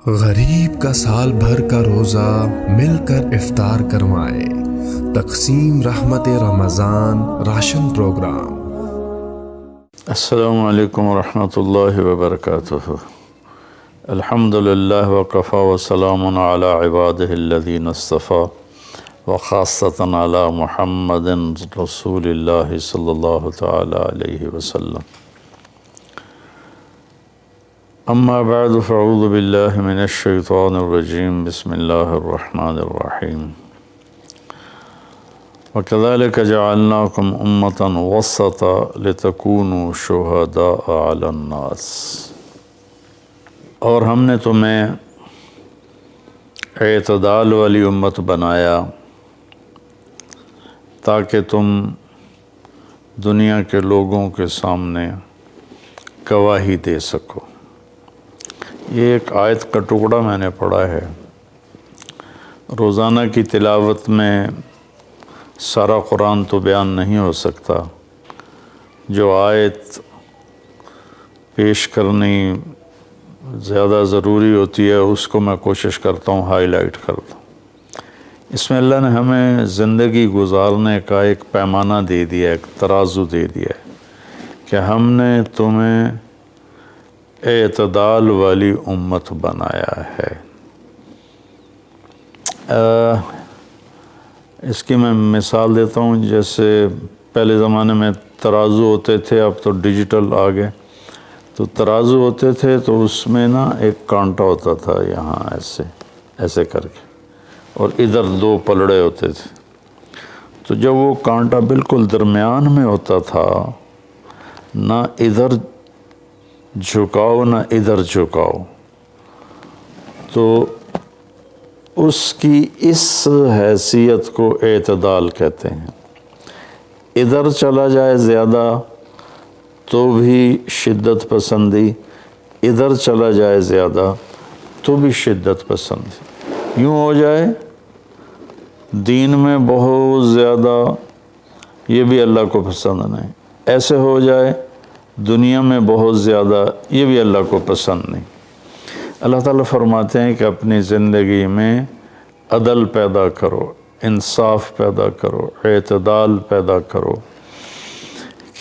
غریب کا سال بھر کا روزہ مل کر افطار کروائے، تقسیم رحمت رمضان راشن پروگرام۔ السلام علیکم ورحمۃ اللہ وبرکاتہ۔ الحمد للہ وکفی وسلام علی عبادہ الذین اصطفیٰ وخاصۃ علی محمد رسول اللہ صلی اللہ تعالی علیہ وسلم۔ اما بعد فاعوذ باللہ من الشیطان الرجیم، بسم اللہ الرحمن الرحیم۔ وَكَذَلِكَ جَعَلْنَاكُمْ أُمَّةً وَسَطًا لِتَكُونُوا شُهَدَاءَ عَلَى النَّاسِ۔ اور ہم نے تمہیں اعتدال والی امت بنایا تاکہ تم دنیا کے لوگوں کے سامنے گواہی دے سکو۔ یہ ایک آیت کا ٹکڑا میں نے پڑھا ہے۔ روزانہ کی تلاوت میں سارا قرآن تو بیان نہیں ہو سکتا، جو آیت پیش کرنی زیادہ ضروری ہوتی ہے اس کو میں کوشش کرتا ہوں ہائی لائٹ کرتا ہوں۔ اس میں اللہ نے ہمیں زندگی گزارنے کا ایک پیمانہ دے دیا، ایک ترازو دے دیا ہے کہ ہم نے تمہیں اعتدال والی امت بنایا ہے۔ اس کی میں مثال دیتا ہوں، جیسے پہلے زمانے میں ترازو ہوتے تھے، اب تو ڈیجیٹل آ گئے۔ تو ترازو ہوتے تھے تو اس میں نا ایک کانٹا ہوتا تھا یہاں ایسے کر کے، اور ادھر دو پلڑے ہوتے تھے۔ تو جب وہ کانٹا بالکل درمیان میں ہوتا تھا، نہ ادھر جھکاؤ نہ ادھر جھکاؤ، تو اس کی اس حیثیت کو اعتدال کہتے ہیں۔ ادھر چلا جائے زیادہ تو بھی شدت پسندی، ادھر چلا جائے زیادہ تو بھی شدت پسندی۔ یوں ہو جائے دین میں بہت زیادہ، یہ بھی اللہ کو پسند نہیں۔ ایسے ہو جائے دنیا میں بہت زیادہ، یہ بھی اللہ کو پسند نہیں۔ اللہ تعالیٰ فرماتے ہیں کہ اپنی زندگی میں عدل پیدا کرو، انصاف پیدا کرو، اعتدال پیدا کرو،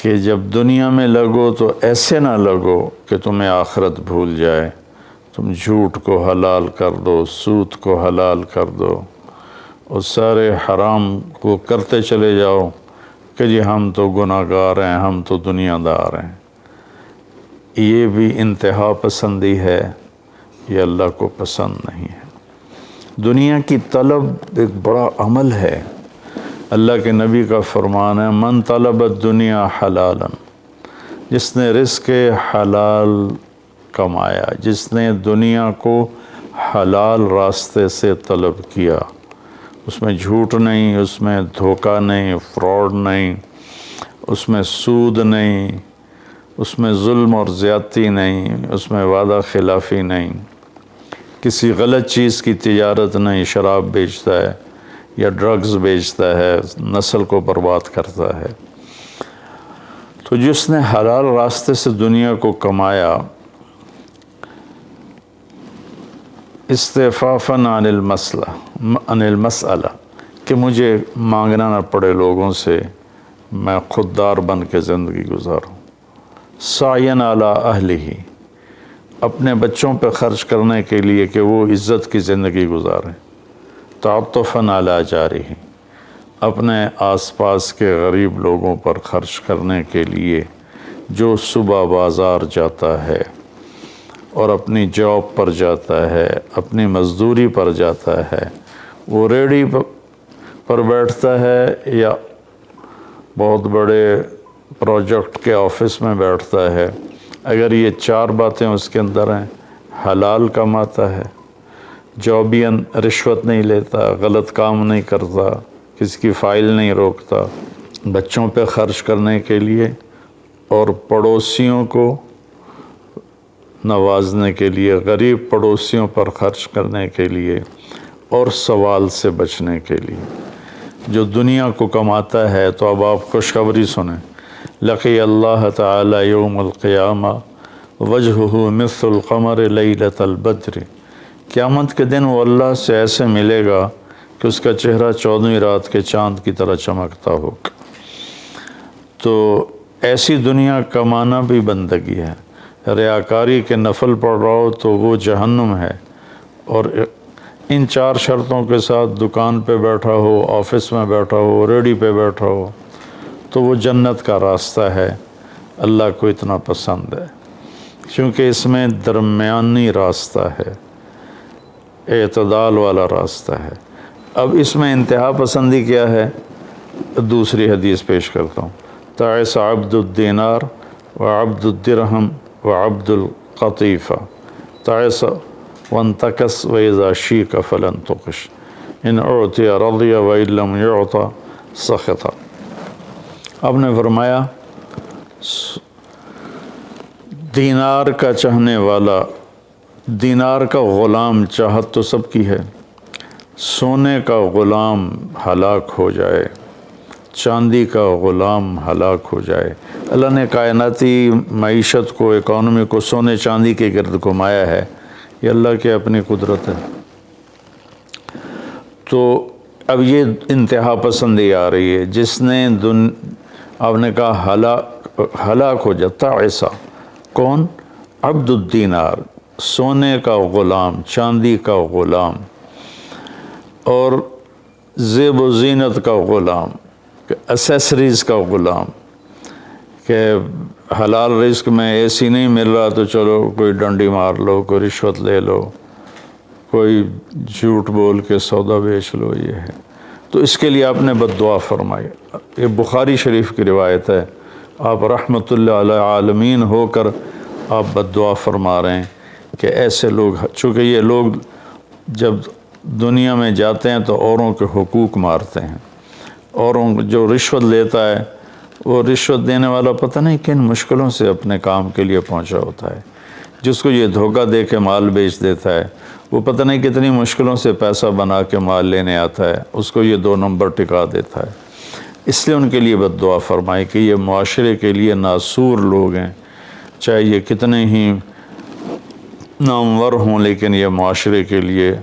کہ جب دنیا میں لگو تو ایسے نہ لگو کہ تمہیں آخرت بھول جائے، تم جھوٹ کو حلال کر دو، سود کو حلال کر دو، اور سارے حرام کو کرتے چلے جاؤ کہ جی ہم تو گناہ گار ہیں، ہم تو دنیا دار ہیں۔ یہ بھی انتہا پسندی ہے، یہ اللہ کو پسند نہیں ہے۔ دنیا کی طلب ایک بڑا عمل ہے۔ اللہ کے نبی کا فرمان ہے، من طلب الدنیا حلالا، جس نے رزق حلال کمایا، جس نے دنیا کو حلال راستے سے طلب کیا، اس میں جھوٹ نہیں، اس میں دھوکہ نہیں، فراڈ نہیں، اس میں سود نہیں، اس میں ظلم اور زیادتی نہیں، اس میں وعدہ خلافی نہیں، کسی غلط چیز کی تجارت نہیں، شراب بیچتا ہے یا ڈرگز بیچتا ہے، نسل کو برباد کرتا ہے۔ تو جس نے حلال راستے سے دنیا کو کمایا، استعفافاً عن المسئلہ، کہ مجھے مانگنا نہ پڑے لوگوں سے، میں خوددار بن کے زندگی گزاروں۔ سعیاً علی اہلہ، اپنے بچوں پہ خرچ کرنے کے لیے کہ وہ عزت کی زندگی گزاریں۔ تعطفاً علی جارہ، اپنے آس پاس کے غریب لوگوں پر خرچ کرنے کے لیے، جو صبح بازار جاتا ہے اور اپنی جاب پر جاتا ہے، اپنی مزدوری پر جاتا ہے، وہ ریڑھی پر بیٹھتا ہے یا بہت بڑے پروجیکٹ کے آفس میں بیٹھتا ہے، اگر یہ چار باتیں اس کے اندر ہیں، حلال کماتا ہے، جابین رشوت نہیں لیتا، غلط کام نہیں کرتا، کسی کی فائل نہیں روکتا، بچوں پہ خرچ کرنے کے لیے اور پڑوسیوں کو نوازنے کے لیے، غریب پڑوسیوں پر خرچ کرنے کے لیے، اور سوال سے بچنے کے لیے، جو دنیا کو کماتا ہے، تو اب آپ خوشخبری سنیں، لقی اللہ تعالی یوم القیامہ وجہہ مثل القمر لیلۃ البدر قیامت کے دن وہ اللہ سے ایسے ملے گا کہ اس کا چہرہ 14ویں رات کے چاند کی طرح چمکتا ہوگا۔ تو ایسی دنیا کمانا بھی بندگی ہے۔ ریاکاری کے نفل پڑھ رہا ہو تو وہ جہنم ہے، اور ان 4 شرطوں کے ساتھ دکان پہ بیٹھا ہو، آفس میں بیٹھا ہو، ریڈی پہ بیٹھا ہو تو وہ جنت کا راستہ ہے، اللہ کو اتنا پسند ہے، کیونکہ اس میں درمیانی راستہ ہے، اعتدال والا راستہ ہے۔ اب اس میں انتہا پسندی کیا ہے؟ دوسری حدیث پیش کرتا ہوں۔ تعس عبد الدینار وعبد الدرہم وعبد القطیفہ، تعس وانتکس وإذا شیک فلن تقش، ان اعطی رضی وإن لم یعط سخط۔ آپ نے فرمایا دینار کا چاہنے والا، دینار کا غلام چاہت تو سب کی ہے، سونے کا غلام ہلاک ہو جائے، چاندی کا غلام ہلاک ہو جائے۔ اللہ نے کائناتی معیشت کو، اکانومی کو سونے چاندی کے گرد گھمایا ہے، یہ اللہ کی اپنی قدرت ہے۔ تو اب یہ انتہا پسندی آ رہی ہے، جس نے آپ نے کہا ہلاک ہو جاتا ایسا، کون؟ عبد الدینار، سونے کا غلام، چاندی کا غلام، اور زیب و زینت کا غلام، اسیسریز کا غلام، کہ حلال رزق میں اے سی نہیں مل رہا تو چلو کوئی ڈنڈی مار لو، کوئی رشوت لے لو، کوئی جھوٹ بول کے سودا بیچ لو، یہ ہے۔ تو اس کے لیے آپ نے بد دعا فرمائی۔ یہ بخاری شریف کی روایت ہے، آپ رحمت اللہ علیہ عالمین ہو کر آپ بد دعا فرما رہے ہیں کہ ایسے لوگ، چونکہ یہ لوگ جب دنیا میں جاتے ہیں تو اوروں کے حقوق مارتے ہیں، اوروں جو رشوت لیتا ہے، وہ رشوت دینے والا پتہ نہیں کن مشکلوں سے اپنے کام کے لیے پہنچا ہوتا ہے، جس کو یہ دھوکہ دے کے مال بیچ دیتا ہے، وہ پتہ نہیں کتنی مشکلوں سے پیسہ بنا کے مال لینے آتا ہے، اس کو یہ 2 نمبر ٹکا دیتا ہے۔ اس لیے ان کے لیے بد دعا فرمائی کہ یہ معاشرے کے لیے ناسور لوگ ہیں، چاہے یہ کتنے ہی نامور ہوں، لیکن یہ معاشرے کے لیے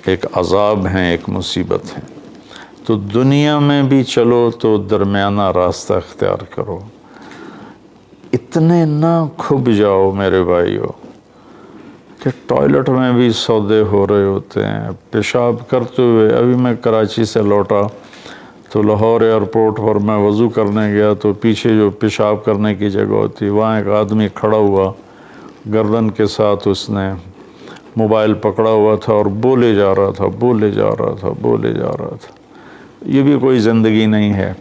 ایک عذاب ہیں، ایک مصیبت ہے۔ تو دنیا میں بھی چلو تو درمیانہ راستہ اختیار کرو، اتنے نہ کھب جاؤ میرے بھائیو کہ ٹوائلٹ میں بھی سودے ہو رہے ہوتے ہیں۔ پیشاب کرتے ہوئے، ابھی میں کراچی سے لوٹا تو لاہور ایئرپورٹ پر میں وضو کرنے گیا تو پیچھے جو پیشاب کرنے کی جگہ ہوتی، وہاں ایک آدمی کھڑا ہوا، گردن کے ساتھ اس نے موبائل پکڑا ہوا تھا اور بولے جا رہا تھا، بولے جا رہا تھا، بولے جا رہا تھا۔ یہ بھی کوئی زندگی نہیں ہے،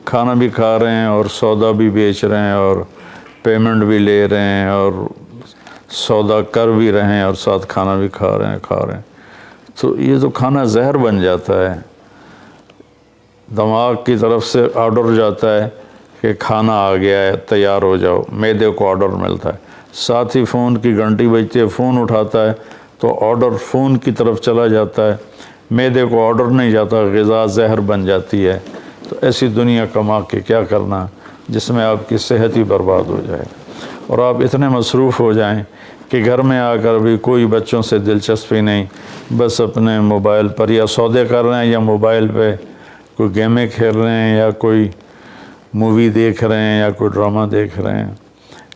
کھانا بھی کھا رہے ہیں اور سودا بھی بیچ رہے ہیں اور پیمنٹ بھی لے رہے ہیں اور سودا کر بھی رہے ہیں اور ساتھ کھانا بھی کھا رہے ہیں۔ تو یہ تو کھانا زہر بن جاتا ہے، دماغ کی طرف سے آرڈر جاتا ہے کہ کھانا آ گیا ہے، تیار ہو جاؤ، معدے کو آرڈر ملتا ہے، ساتھ ہی فون کی گھنٹی بجتی ہے، فون اٹھاتا ہے تو آرڈر فون کی طرف چلا جاتا ہے، معدے کو آرڈر نہیں جاتا، غذا زہر بن جاتی ہے۔ تو ایسی دنیا کما کے کیا کرنا جس میں آپ کی صحت ہی برباد ہو جائے اور آپ اتنے مصروف ہو جائیں کہ گھر میں آ کر بھی کوئی بچوں سے دلچسپی نہیں، بس اپنے موبائل پر یا سودے کر رہے ہیں یا موبائل پہ کوئی گیمیں کھیل رہے ہیں یا کوئی مووی دیکھ رہے ہیں یا کوئی ڈرامہ دیکھ رہے ہیں۔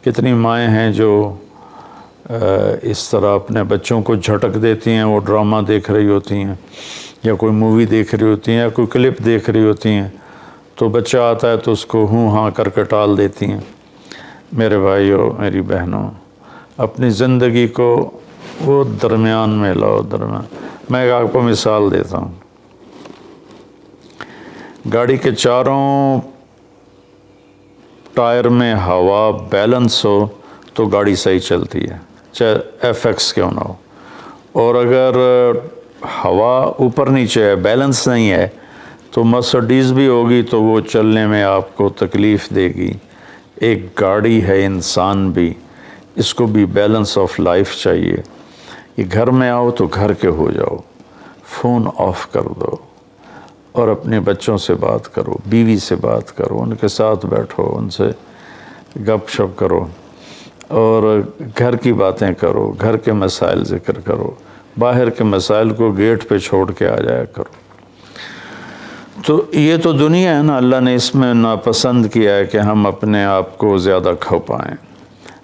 کتنی مائیں ہیں جو اس طرح اپنے بچوں کو جھٹک دیتی ہیں، وہ ڈرامہ دیکھ رہی ہوتی ہیں یا کوئی مووی دیکھ رہی ہوتی ہیں یا کوئی کلپ دیکھ رہی ہوتی ہیں، تو بچہ آتا ہے تو اس کو ہوں ہاں کر کے ٹال دیتی ہیں۔ میرے بھائیو، میری بہنوں، اپنی زندگی کو وہ درمیان میں لاؤ، درمیان۔ میں آپ کو مثال دیتا ہوں، گاڑی کے چاروں ٹائر میں ہوا بیلنس ہو تو گاڑی صحیح چلتی ہے، چاہے ایف ایکس کیوں نہ ہو، اور اگر ہوا اوپر نیچے ہے، بیلنس نہیں ہے، تو مرسڈیز بھی ہوگی تو وہ چلنے میں آپ کو تکلیف دے گی۔ ایک گاڑی ہے، انسان بھی، اس کو بھی بیلنس آف لائف چاہیے۔ یہ گھر میں آؤ تو گھر کے ہو جاؤ، فون آف کر دو اور اپنے بچوں سے بات کرو، بیوی سے بات کرو، ان کے ساتھ بیٹھو، ان سے گپ شپ کرو اور گھر کی باتیں کرو، گھر کے مسائل ذکر کرو، باہر کے مسائل کو گیٹ پہ چھوڑ کے آ جایا کرو۔ تو یہ تو دنیا ہے نا، اللہ نے اس میں ناپسند کیا ہے کہ ہم اپنے آپ کو زیادہ کھو پائیں،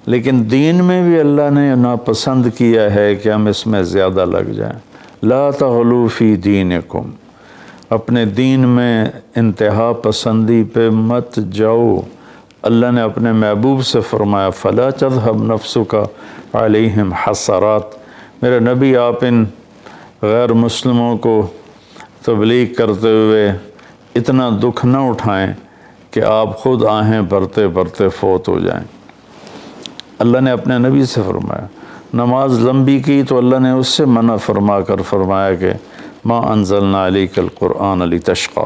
لیکن دین میں بھی اللہ نے ناپسند کیا ہے کہ ہم اس میں زیادہ لگ جائیں۔ لا تغلوا فی دینکم، اپنے دین میں انتہا پسندی پہ مت جاؤ۔ اللہ نے اپنے محبوب سے فرمایا فلا تذهب نفسک علیہم حسرات، میرے نبی آپ ان غیر مسلموں کو تبلیغ کرتے ہوئے اتنا دکھ نہ اٹھائیں کہ آپ خود آہیں بھرتے بھرتے فوت ہو جائیں۔ اللہ نے اپنے نبی سے فرمایا، نماز لمبی کی تو اللہ نے اس سے منع فرما کر فرمایا کہ ما انزلنا علیک القرآن لتشقی۔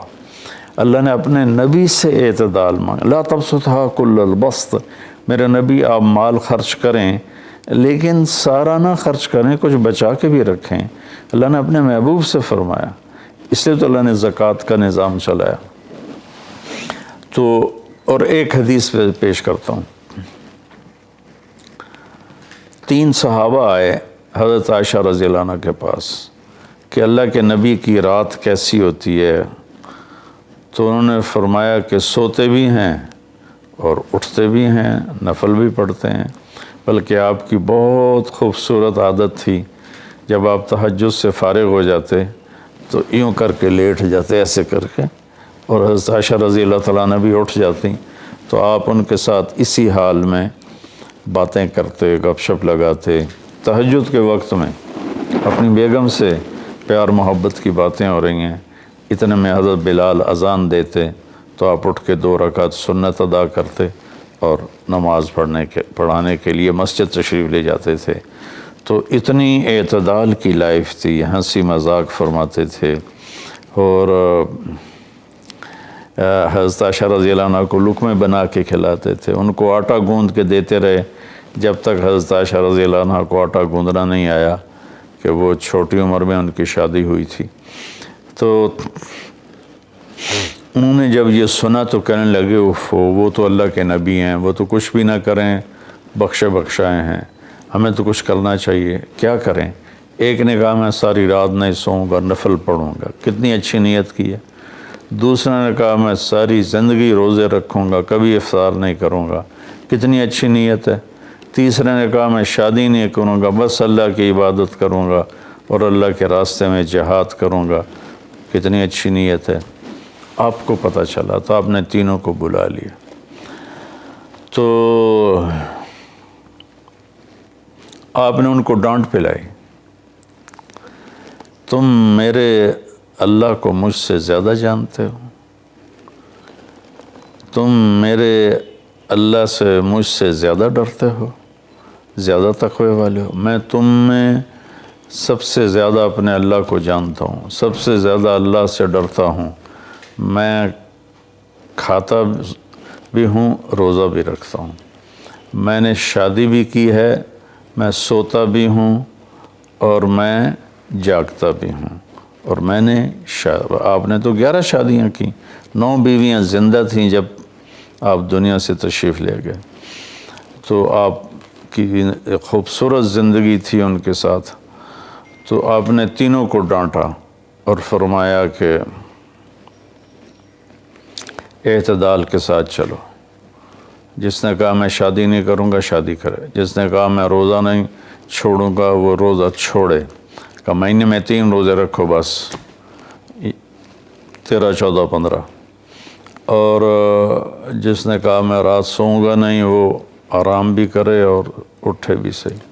اللہ نے اپنے نبی سے اعتدال مانگا، لا تبسطھا کل البسط، میرے نبی آپ مال خرچ کریں لیکن سارا نہ خرچ کریں، کچھ بچا کے بھی رکھیں۔ اللہ نے اپنے محبوب سے فرمایا، اس لیے تو اللہ نے زکوٰۃ کا نظام چلایا۔ تو اور ایک حدیث پیش کرتا ہوں، 3 صحابہ آئے حضرت عائشہ رضی اللہ عنہ کے پاس کہ اللہ کے نبی کی رات کیسی ہوتی ہے، تو انہوں نے فرمایا کہ سوتے بھی ہیں اور اٹھتے بھی ہیں، نفل بھی پڑھتے ہیں، بلکہ آپ کی بہت خوبصورت عادت تھی، جب آپ تہجد سے فارغ ہو جاتے تو یوں کر کے لیٹ جاتے، ایسے کر کے، اور حضرت عائشہ رضی اللہ تعالیٰ عنہ بھی اٹھ جاتی تو آپ ان کے ساتھ اسی حال میں باتیں کرتے، گپ شپ لگاتے۔ تہجد کے وقت میں اپنی بیگم سے پیار محبت کی باتیں ہو رہی ہیں، اتنے میں حضرت بلال اذان دیتے تو آپ اٹھ کے 2 رکعت سنت ادا کرتے اور نماز پڑھانے کے لیے مسجد تشریف لے جاتے تھے۔ تو اتنی اعتدال کی لائف تھی، ہنسی مذاق فرماتے تھے، اور حضرت عائشہ رضی اللہ عنہ کو لقمے بنا کے کھلاتے تھے، ان کو آٹا گوندھ کے دیتے رہے جب تک حضرت عائشہ رضی اللہ عنہ کو آٹا گوندھنا نہیں آیا، کہ وہ چھوٹی عمر میں ان کی شادی ہوئی تھی۔ تو انہوں نے جب یہ سنا تو کہنے لگے وہ تو اللہ کے نبی ہیں، وہ تو کچھ بھی نہ کریں، بخشے بخشائے ہیں، ہمیں تو کچھ کرنا چاہیے، کیا کریں؟ ایک نے کہا میں ساری رات نہیں سوؤں گا، نفل پڑھوں گا، کتنی اچھی نیت کی ہے۔ دوسرے نے کہا میں ساری زندگی روزے رکھوں گا، کبھی افطار نہیں کروں گا، کتنی اچھی نیت ہے۔ تیسرے نے کہا میں شادی نہیں کروں گا، بس اللہ کی عبادت کروں گا اور اللہ کے راستے میں جہاد کروں گا، کتنی اچھی نیت ہے۔ آپ کو پتہ چلا تو آپ نے تینوں کو بلا لیا۔ تو آپ نے ان کو ڈانٹ پلائی، تم میرے اللہ کو مجھ سے زیادہ جانتے ہو، تم میرے اللہ سے مجھ سے زیادہ ڈرتے ہو، زیادہ تقوی والے ہو، میں تم میں سب سے زیادہ اپنے اللہ کو جانتا ہوں، سب سے زیادہ اللہ سے ڈرتا ہوں، میں کھاتا بھی ہوں، روزہ بھی رکھتا ہوں، میں نے شادی بھی کی ہے، میں سوتا بھی ہوں اور میں جاگتا بھی ہوں، اور میں نے آپ نے تو 11 شادیاں کی، 9 بیویاں زندہ تھیں جب آپ دنیا سے تشریف لے گئے، تو آپ کی ایک خوبصورت زندگی تھی ان کے ساتھ۔ تو آپ نے تینوں کو ڈانٹا اور فرمایا کہ اعتدال کے ساتھ چلو، جس نے کہا میں شادی نہیں کروں گا شادی کرے، جس نے کہا میں روزہ نہیں چھوڑوں گا وہ روزہ چھوڑے، کہ مہینے میں 3 روزے رکھو بس، 13، 14، 15، اور جس نے کہا میں رات سوؤں گا نہیں وہ آرام بھی کرے اور اٹھے بھی صحیح۔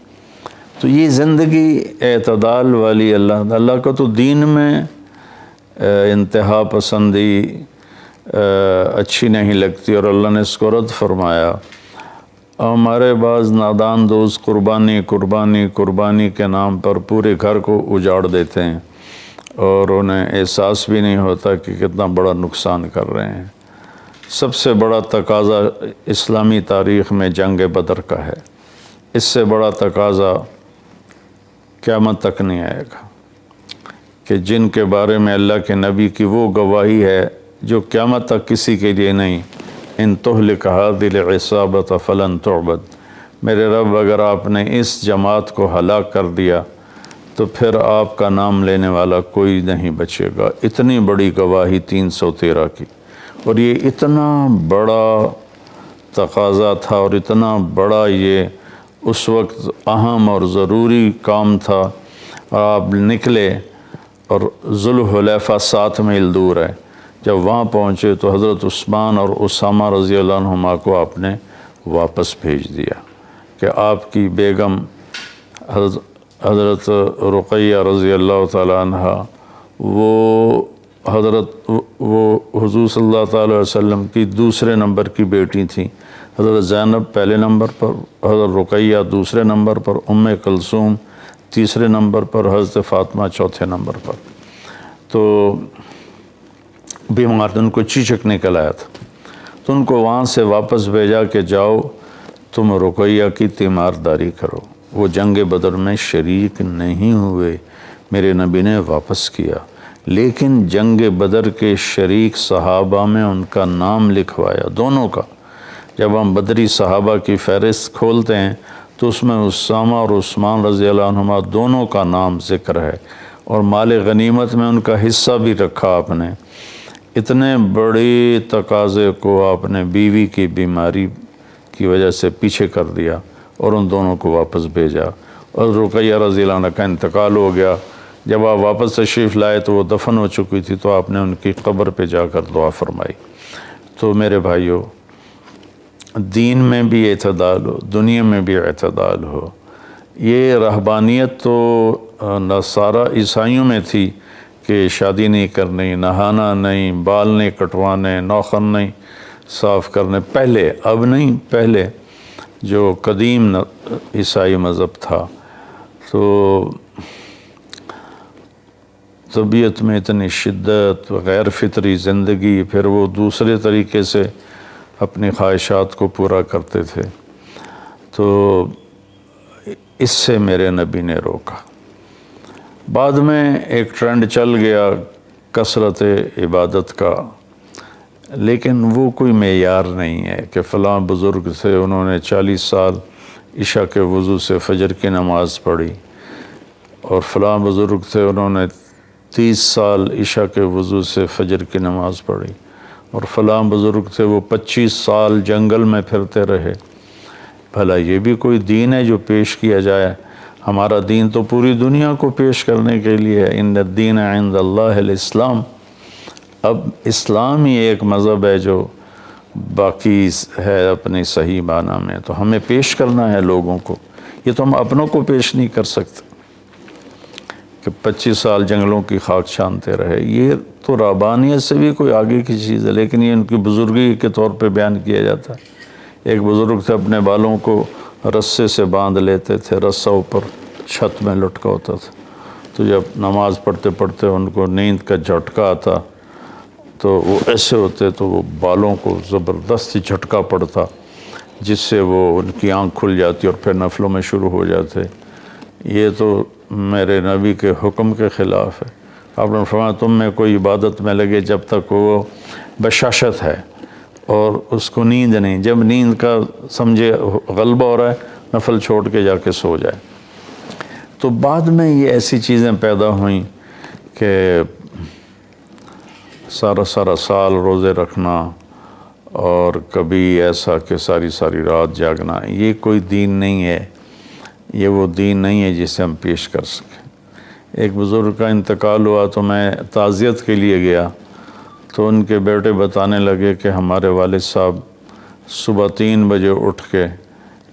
تو یہ زندگی اعتدال والی اللہ کا تو دین میں انتہا پسندی اچھی نہیں لگتی، اور اللہ نے اس کو رد فرمایا۔ ہمارے بعض نادان دوست قربانی کے نام پر پورے گھر کو اجاڑ دیتے ہیں اور انہیں احساس بھی نہیں ہوتا کہ کتنا بڑا نقصان کر رہے ہیں۔ سب سے بڑا تقاضا اسلامی تاریخ میں جنگ بدر کا ہے، اس سے بڑا تقاضا قیامت تک نہیں آئے گا، کہ جن کے بارے میں اللہ کے نبی کی وہ گواہی ہے جو قیامت تک کسی کے لیے نہیں، ان تہلک هذه العصابۃ فلن تعبد، میرے رب اگر آپ نے اس جماعت کو ہلاک کر دیا تو پھر آپ کا نام لینے والا کوئی نہیں بچے گا۔ اتنی بڑی گواہی 313 کی، اور یہ اتنا بڑا تقاضا تھا اور اتنا بڑا یہ اس وقت اہم اور ضروری کام تھا۔ آپ نکلے اور ذوالحلیفہ 7 میل دور ہے، جب وہاں پہنچے تو حضرت عثمان اور اسامہ رضی اللہ عنہما کو آپ نے واپس بھیج دیا کہ آپ کی بیگم حضرت رقیہ رضی اللہ تعالی عنہ وہ حضور صلی اللہ تعالی علیہ وسلم کی دوسرے نمبر کی بیٹی تھیں۔ حضرت زینب پہلے نمبر پر، حضرت رقیہ دوسرے نمبر پر، کلثوم تیسرے نمبر پر، حضرت فاطمہ چوتھے نمبر پر۔ تو بیمار ان کو چیچک نکل آیا تھا، تو ان کو وہاں سے واپس بھیجا کہ جاؤ تم رقیہ کی تیمارداری کرو۔ وہ جنگ بدر میں شریک نہیں ہوئے، میرے نبی نے واپس کیا، لیکن جنگ بدر کے شریک صحابہ میں ان کا نام لکھوایا، دونوں کا۔ جب ہم بدری صحابہ کی فہرست کھولتے ہیں تو اس میں اسامہ اور عثمان رضی اللہ عنہما دونوں کا نام ذکر ہے، اور مال غنیمت میں ان کا حصہ بھی رکھا آپ نے۔ اتنے بڑے تقاضے کو آپ نے بیوی کی بیماری کی وجہ سے پیچھے کر دیا اور ان دونوں کو واپس بھیجا، اور رقیہ رضی اللہ عنہ کا انتقال ہو گیا۔ جب آپ واپس تشریف لائے تو وہ دفن ہو چکی تھی، تو آپ نے ان کی قبر پہ جا کر دعا فرمائی۔ تو میرے بھائیو، دین میں بھی اعتدال ہو، دنیا میں بھی اعتدال ہو۔ یہ رہبانیت تو نصارہ عیسائیوں میں تھی کہ شادی نہیں کرنی، نہانا نہیں، بال نہیں کٹوانے، نوخن نہیں صاف کرنے، پہلے، اب نہیں، پہلے جو قدیم عیسائی مذہب تھا۔ تو طبیعت میں اتنی شدت، غیر فطری زندگی، پھر وہ دوسرے طریقے سے اپنی خواہشات کو پورا کرتے تھے، تو اس سے میرے نبی نے روکا۔ بعد میں ایک ٹرینڈ چل گیا کثرت عبادت کا، لیکن وہ کوئی معیار نہیں ہے کہ فلاں بزرگ تھے، انہوں نے 40 سال عشاء کے وضو سے فجر کی نماز پڑھی، اور فلاں بزرگ تھے، انہوں نے 30 سال عشاء کے وضو سے فجر کی نماز پڑھی، اور فلاں بزرگ تھے وہ 25 سال جنگل میں پھرتے رہے۔ بھلا یہ بھی کوئی دین ہے جو پیش کیا جائے؟ ہمارا دین تو پوری دنیا کو پیش کرنے کے لیے ہے۔ ان الدین عند اللہ الاسلام۔ اب اسلام ہی ایک مذہب ہے جو باقی ہے اپنی صحیح معنی میں، تو ہمیں پیش کرنا ہے لوگوں کو۔ یہ تو ہم اپنوں کو پیش نہیں کر سکتے کہ 25 سال جنگلوں کی خاک چھانتے رہے۔ یہ تو رہبانیت سے بھی کوئی آگے کی چیز ہے، لیکن یہ ان کی بزرگی کے طور پہ بیان کیا جاتا ہے۔ ایک بزرگ تھے، اپنے بالوں کو رسے سے باندھ لیتے تھے، رسہ اوپر چھت میں لٹکا ہوتا تھا، تو جب نماز پڑھتے پڑھتے ان کو نیند کا جھٹکا آتا تو وہ ایسے ہوتے تو وہ بالوں کو زبردستی جھٹکا پڑتا، جس سے وہ ان کی آنکھ کھل جاتی اور پھر نفلوں میں شروع ہو جاتے۔ یہ تو میرے نبی کے حکم کے خلاف ہے۔ آپ نے فرمایا تم میں کوئی عبادت میں لگے جب تک وہ بشاشت ہے اور اس کو نیند نہیں، جب نیند کا سمجھے غلبہ ہو رہا ہے نفل چھوڑ کے جا کے سو جائے۔ تو بعد میں یہ ایسی چیزیں پیدا ہوئیں کہ سارا سال روزے رکھنا، اور کبھی ایسا کہ ساری رات جاگنا، یہ کوئی دین نہیں ہے، یہ وہ دین نہیں ہے جسے ہم پیش کر سکیں۔ ایک بزرگ کا انتقال ہوا تو میں تعزیت کے لیے گیا، تو ان کے بیٹے بتانے لگے کہ ہمارے والد صاحب صبح 3 بجے اٹھ کے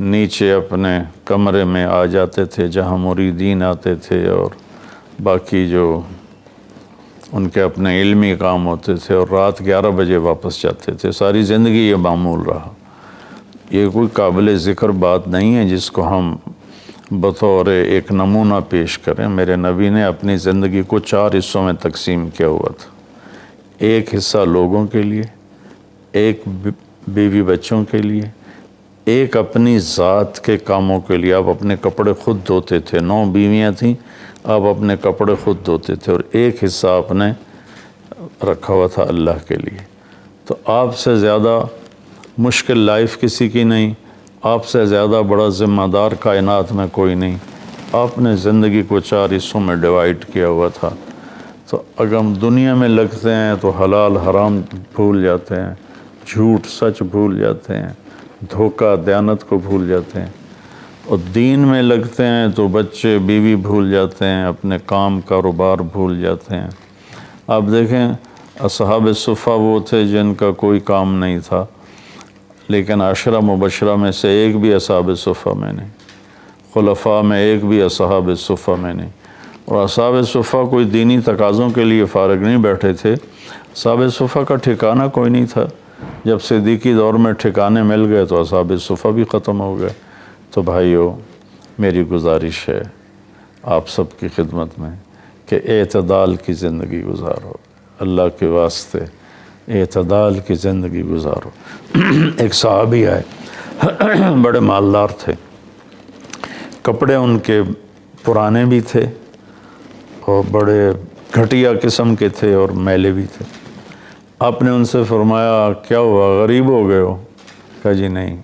نیچے اپنے کمرے میں آ جاتے تھے جہاں مریدین آتے تھے اور باقی جو ان کے اپنے علمی کام ہوتے تھے، اور رات 11 بجے واپس جاتے تھے۔ ساری زندگی یہ معمول رہا۔ یہ کوئی قابل ذکر بات نہیں ہے جس کو ہم بطور ایک نمونہ پیش کریں۔ میرے نبی نے اپنی زندگی کو 4 حصوں میں تقسیم کیا ہوا تھا۔ ایک حصہ لوگوں کے لیے، ایک بیوی بچوں کے لیے، ایک اپنی ذات کے کاموں کے لیے۔ آپ اپنے کپڑے خود دھوتے تھے، 9 بیویاں تھیں، آپ اپنے کپڑے خود دھوتے تھے، اور ایک حصہ آپ نے رکھا ہوا تھا اللہ کے لیے۔ تو آپ سے زیادہ مشکل لائف کسی کی نہیں، آپ سے زیادہ بڑا ذمہ دار کائنات میں کوئی نہیں، آپ نے زندگی کو 4 حصوں میں ڈیوائیڈ کیا ہوا تھا، تو اگر ہم دنیا میں لگتے ہیں تو حلال حرام بھول جاتے ہیں، جھوٹ سچ بھول جاتے ہیں، دھوکہ دیانت کو بھول جاتے ہیں، اور دین میں لگتے ہیں تو بچے بیوی بھول جاتے ہیں، اپنے کام کاروبار بھول جاتے ہیں۔ آپ دیکھیں اصحاب صفہ وہ تھے جن کا کوئی کام نہیں تھا، لیکن 10 مبشرہ میں سے ایک بھی اصحاب صفہ میں نہیں، خلفاء میں ایک بھی اصحاب صفہ میں نہیں، اور اصحاب صفہ کوئی دینی تقاضوں کے لیے فارغ نہیں بیٹھے تھے، اصحاب صفہ کا ٹھکانہ کوئی نہیں تھا۔ جب صدیقی دور میں ٹھکانے مل گئے تو اصحاب صفہ بھی ختم ہو گئے۔ تو بھائیو، میری گزارش ہے آپ سب کی خدمت میں کہ اعتدال کی زندگی گزارو، اللہ کے واسطے اعتدال کی زندگی گزارو۔ ایک صحابی آئے، بڑے مالدار تھے، کپڑے ان کے پرانے بھی تھے اور بڑے گھٹیا قسم کے تھے اور میلے بھی تھے۔ آپ نے ان سے فرمایا کیا ہوا، غریب ہو گئے ہو؟ کہا جی نہیں۔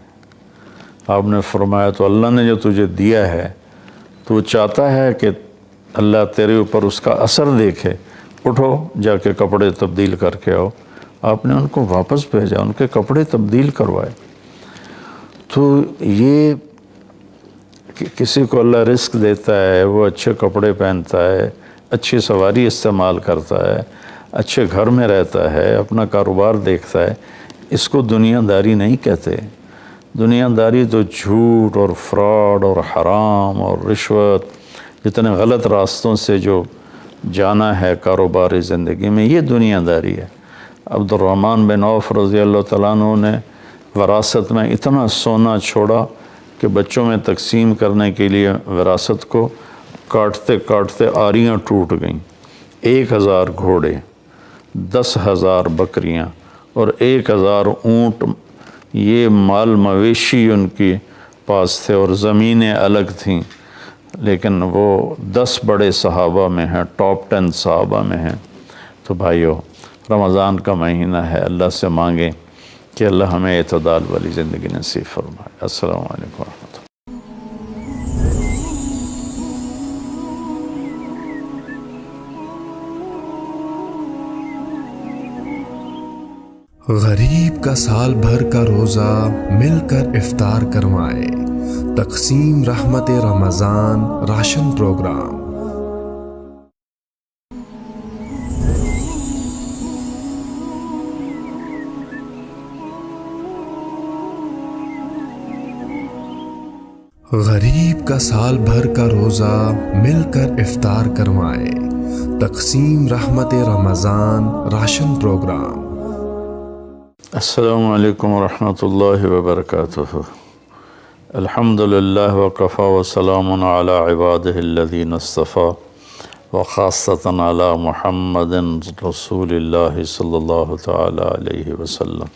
آپ نے فرمایا تو اللہ نے جو تجھے دیا ہے تو وہ چاہتا ہے کہ اللہ تیرے اوپر اس کا اثر دیکھے، اٹھو جا کے کپڑے تبدیل کر کے آؤ۔ آپ نے ان کو واپس بھیجا، ان کے کپڑے تبدیل کروائے۔ تو یہ کہ کسی کو اللہ رزق دیتا ہے، وہ اچھے کپڑے پہنتا ہے، اچھی سواری استعمال کرتا ہے، اچھے گھر میں رہتا ہے، اپنا کاروبار دیکھتا ہے، اس کو دنیا داری نہیں کہتے۔ دنیا داری تو جھوٹ اور فراڈ اور حرام اور رشوت، جتنے غلط راستوں سے جو جانا ہے کاروباری زندگی میں، یہ دنیا داری ہے۔ عبد الرحمن بن عوف رضی اللہ تعالیٰ عنہ نے وراثت میں اتنا سونا چھوڑا کہ بچوں میں تقسیم کرنے کے لیے وراثت کو کاٹتے کاٹتے آریاں ٹوٹ گئیں۔ 1000 گھوڑے، 10,000 بکریاں اور 1000 اونٹ، یہ مال مویشی ان کے پاس تھے، اور زمینیں الگ تھیں، لیکن وہ 10 بڑے صحابہ میں ہیں، ٹاپ 10 صحابہ میں ہیں۔ تو بھائیو، رمضان کا مہینہ ہے، اللہ سے مانگیں کہ اللہ ہمیں اعتدال والی زندگی نصیب فرمائے۔ السلام علیکم ورحمۃ اللہ۔ غریب کا سال بھر کا روزہ مل کر افطار کروائے، تقسیم رحمت رمضان راشن پروگرام۔ غریب کا سال بھر کا روزہ مل کر افطار کروائے، تقسیم رحمت رمضان راشن پروگرام۔ السلام علیکم ورحمۃ اللہ وبرکاتہ۔ الحمد للہ وکفیٰ وسلام علی عبادہ الذین اصطفیٰ وخاصۃ علی محمد رسول اللہ صلی اللہ تعالی علیہ وسلم۔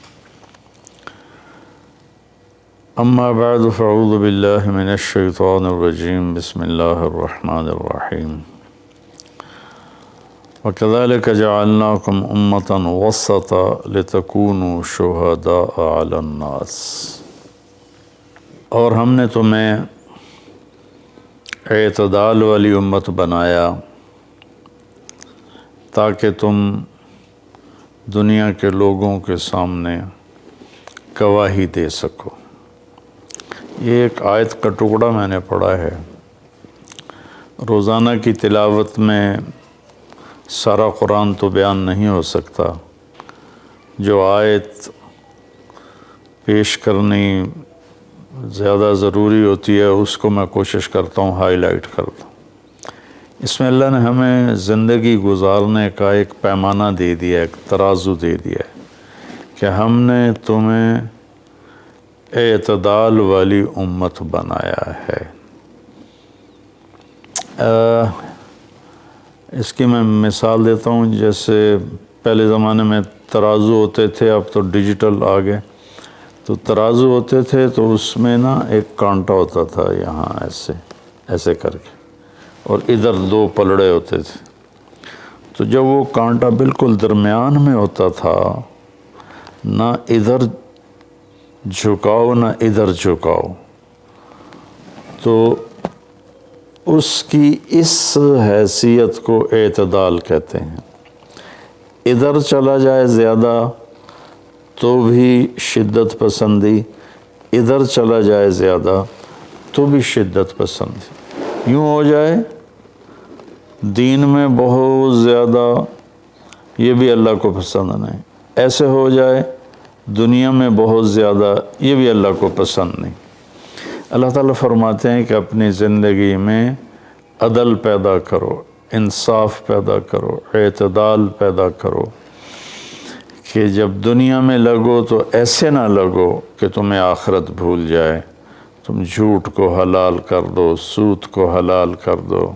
اما بعد فاعوذ باللہ من الشیطان الرجیم، بسم اللہ الرحمن الرحیم۔ وَكَذَلِكَ جَعَلْنَاكُمْ أُمَّةً وَسَطًا لِتَكُونُوا شُهَدَاءَ عَلَى النَّاسِ۔ اور ہم نے تمہیں اعتدال والی امت بنایا تاکہ تم دنیا کے لوگوں کے سامنے گواہی دے سکو۔ یہ ایک آیت کا ٹکڑا میں نے پڑھا ہے۔ روزانہ کی تلاوت میں سارا قرآن تو بیان نہیں ہو سکتا، جو آیت پیش کرنی زیادہ ضروری ہوتی ہے اس کو میں کوشش کرتا ہوں ہائی لائٹ کرتا ہوں۔ اس میں اللہ نے ہمیں زندگی گزارنے کا ایک پیمانہ دے دیا، ایک ترازو دے دیا ہے کہ ہم نے تمہیں اعتدال والی امت بنایا ہے۔ اس کی میں مثال دیتا ہوں، جیسے پہلے زمانے میں ترازو ہوتے تھے، اب تو ڈیجیٹل آ گئے۔ تو ترازو ہوتے تھے تو اس میں نا ایک کانٹا ہوتا تھا یہاں ایسے کر کے، اور ادھر 2 پلڑے ہوتے تھے۔ تو جب وہ کانٹا بالکل درمیان میں ہوتا تھا، نہ ادھر جھکاؤ نہ ادھر جھکاؤ، تو اس کی اس حیثیت کو اعتدال کہتے ہیں۔ ادھر چلا جائے زیادہ تو بھی شدت پسندی، ادھر چلا جائے زیادہ تو بھی شدت پسندی۔ یوں ہو جائے دین میں بہت زیادہ، یہ بھی اللہ کو پسند نہیں، ایسے ہو جائے دنیا میں بہت زیادہ، یہ بھی اللہ کو پسند نہیں۔ اللہ تعالیٰ فرماتے ہیں کہ اپنی زندگی میں عدل پیدا کرو، انصاف پیدا کرو، اعتدال پیدا کرو، کہ جب دنیا میں لگو تو ایسے نہ لگو کہ تمہیں آخرت بھول جائے، تم جھوٹ کو حلال کر دو، سود کو حلال کر دو،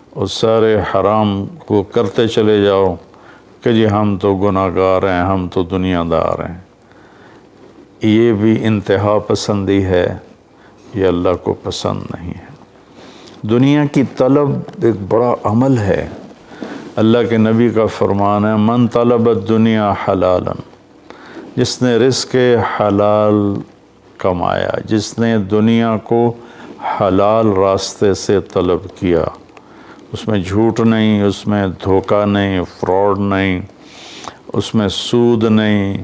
اور سارے حرام کو کرتے چلے جاؤ کہ جی ہم تو گناہ گار ہیں، ہم تو دنیا دار ہیں۔ یہ بھی انتہا پسندی ہے، یہ اللہ کو پسند نہیں ہے۔ دنیا کی طلب ایک بڑا عمل ہے۔ اللہ کے نبی کا فرمان ہے، من طلب الدنیا حلالا، جس نے رزق حلال کمایا، جس نے دنیا کو حلال راستے سے طلب کیا، اس میں جھوٹ نہیں، اس میں دھوکہ نہیں، فراڈ نہیں، اس میں سود نہیں،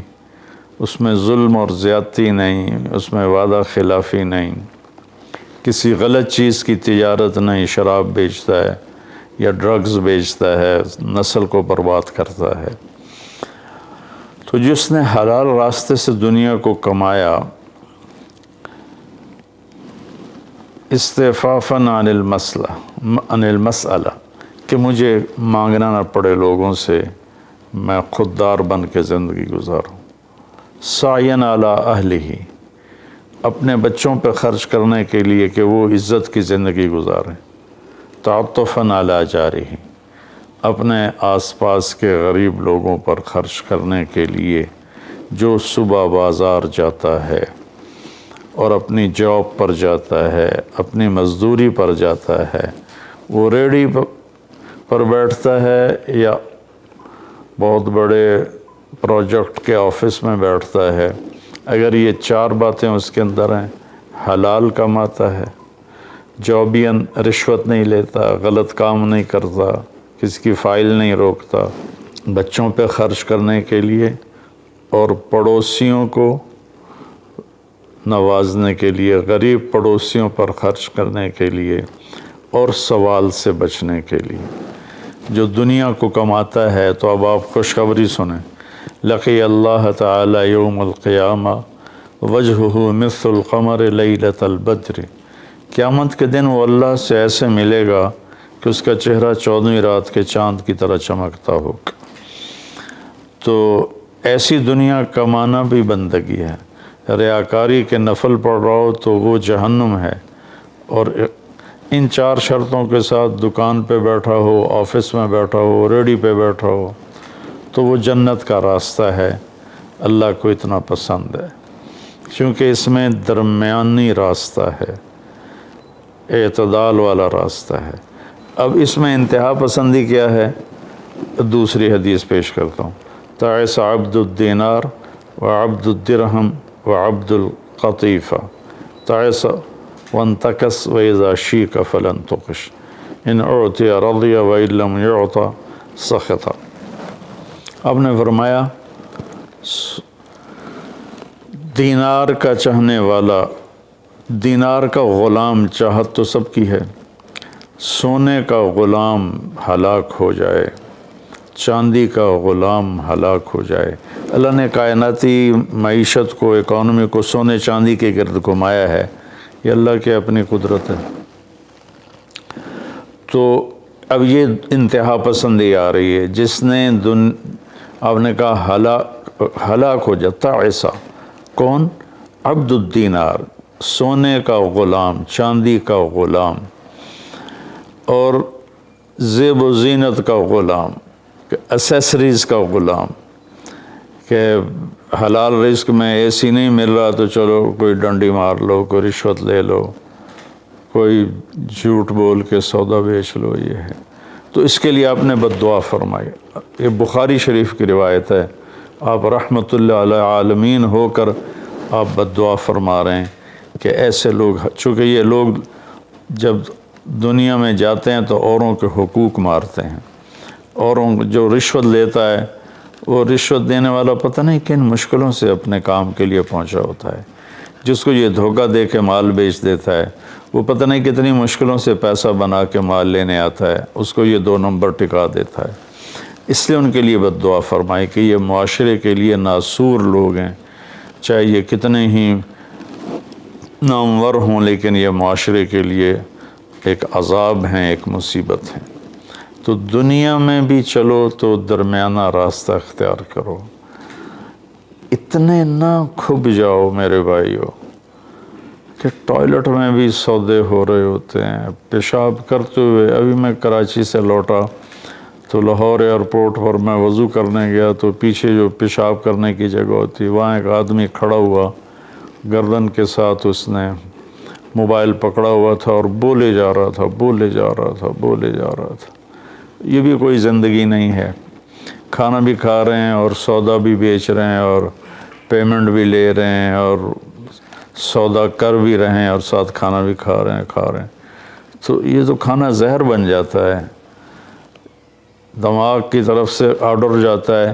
اس میں ظلم اور زیادتی نہیں، اس میں وعدہ خلافی نہیں، کسی غلط چیز کی تجارت نہیں، شراب بیچتا ہے یا ڈرگز بیچتا ہے، نسل کو برباد کرتا ہے۔ تو جس نے حلال راستے سے دنیا کو کمایا، استعفافاً عن المسئلہ، کہ مجھے مانگنا نہ پڑے لوگوں سے، میں خوددار بن کے زندگی گزاروں، سعیاً علی اہلہ، اپنے بچوں پہ خرچ کرنے کے لیے کہ وہ عزت کی زندگی گزاریں، تعطفاً علی جارہ، اپنے آس پاس کے غریب لوگوں پر خرچ کرنے کے لیے، جو صبح بازار جاتا ہے اور اپنی جاب پر جاتا ہے، اپنی مزدوری پر جاتا ہے، وہ ریڑھی پر بیٹھتا ہے یا بہت بڑے پروجیکٹ کے آفس میں بیٹھتا ہے، اگر یہ چار باتیں اس کے اندر ہیں، حلال کماتا ہے، جابین رشوت نہیں لیتا، غلط کام نہیں کرتا، کسی کی فائل نہیں روکتا، بچوں پہ خرچ کرنے کے لیے اور پڑوسیوں کو نوازنے کے لیے، غریب پڑوسیوں پر خرچ کرنے کے لیے اور سوال سے بچنے کے لیے، جو دنیا کو کماتا ہے۔ تو اب آپ خوشخبری سنیں، لقی اللہ تعالی یوم القیامہ وجہہ مثل القمر لیلۃ البدر، قیامت کے دن وہ اللہ سے ایسے ملے گا کہ اس کا چہرہ 14ویں رات کے چاند کی طرح چمکتا ہوگا۔ تو ایسی دنیا کمانا بھی بندگی ہے۔ ریاکاری کے نفل پڑھ رہا ہو تو وہ جہنم ہے، اور ان چار شرطوں کے ساتھ دکان پہ بیٹھا ہو، آفس میں بیٹھا ہو، ریڑھی پہ بیٹھا ہو، تو وہ جنت کا راستہ ہے، اللہ کو اتنا پسند ہے، کیونکہ اس میں درمیانی راستہ ہے، اعتدال والا راستہ ہے۔ اب اس میں انتہا پسندی کیا ہے؟ دوسری حدیث پیش کرتا ہوں، تعس عبد الدینار وعبد الدرہم وعبد القطیفہ، تعس وانتکس وإذا شیک فلن تقش، ان اعطی رضی وإن لم یعط سخط۔ آپ نے فرمایا دینار کا چاہنے والا، دینار کا غلام، چاہت تو سب کی ہے، سونے کا غلام ہلاک ہو جائے، چاندی کا غلام ہلاک ہو جائے۔ اللہ نے کائناتی معیشت کو، اکانومی کو سونے چاندی کے گرد گھمایا ہے، یہ اللہ کی اپنی قدرت ہے۔ تو اب یہ انتہا پسندی آ رہی ہے، جس نے آپ نے کہا ہلاک ہو جاتا، ایسا کون؟ عبد الدینار، سونے کا غلام، چاندی کا غلام، اور زیب و زینت کا غلام، اسیسریز کا غلام، کہ حلال رزق میں اے سی نہیں مل رہا تو چلو کوئی ڈنڈی مار لو، کوئی رشوت لے لو، کوئی جھوٹ بول کے سودا بیچ لو، یہ ہے۔ تو اس کے لیے آپ نے بد دعا فرمائی۔ یہ بخاری شریف کی روایت ہے، آپ رحمت اللہ علیہ عالمین ہو کر آپ بد دعا فرما رہے ہیں کہ ایسے لوگ، چونکہ یہ لوگ جب دنیا میں جاتے ہیں تو اوروں کے حقوق مارتے ہیں. اوروں جو رشوت لیتا ہے وہ رشوت دینے والا پتہ نہیں کن مشکلوں سے اپنے کام کے لیے پہنچا ہوتا ہے. جس کو یہ دھوکہ دے کے مال بیچ دیتا ہے وہ پتہ نہیں کتنی مشکلوں سے پیسہ بنا کے مال لینے آتا ہے, اس کو یہ 2 نمبر ٹکا دیتا ہے. اس لیے ان کے لیے بد دعا فرمائی کہ یہ معاشرے کے لیے ناسور لوگ ہیں, چاہے یہ کتنے ہی نامور ہوں, لیکن یہ معاشرے کے لیے ایک عذاب ہیں, ایک مصیبت ہے. تو دنیا میں بھی چلو تو درمیانہ راستہ اختیار کرو. اتنے نہ کھب جاؤ میرے بھائیو کہ ٹوائلٹ میں بھی سودے ہو رہے ہوتے ہیں. پیشاب کرتے ہوئے ابھی میں کراچی سے لوٹا تو لاہور ایئرپورٹ پر میں وضو کرنے گیا تو پیچھے جو پیشاب کرنے کی جگہ ہوتی وہاں ایک آدمی کھڑا ہوا, گردن کے ساتھ اس نے موبائل پکڑا ہوا تھا اور بولے جا رہا تھا. یہ بھی کوئی زندگی نہیں ہے. کھانا بھی کھا رہے ہیں اور سودا بھی بیچ رہے ہیں اور پیمنٹ بھی لے رہے ہیں اور سودا کر بھی رہے ہیں اور ساتھ کھانا بھی کھا رہے ہیں. تو یہ تو کھانا زہر بن جاتا ہے. دماغ کی طرف سے آرڈر جاتا ہے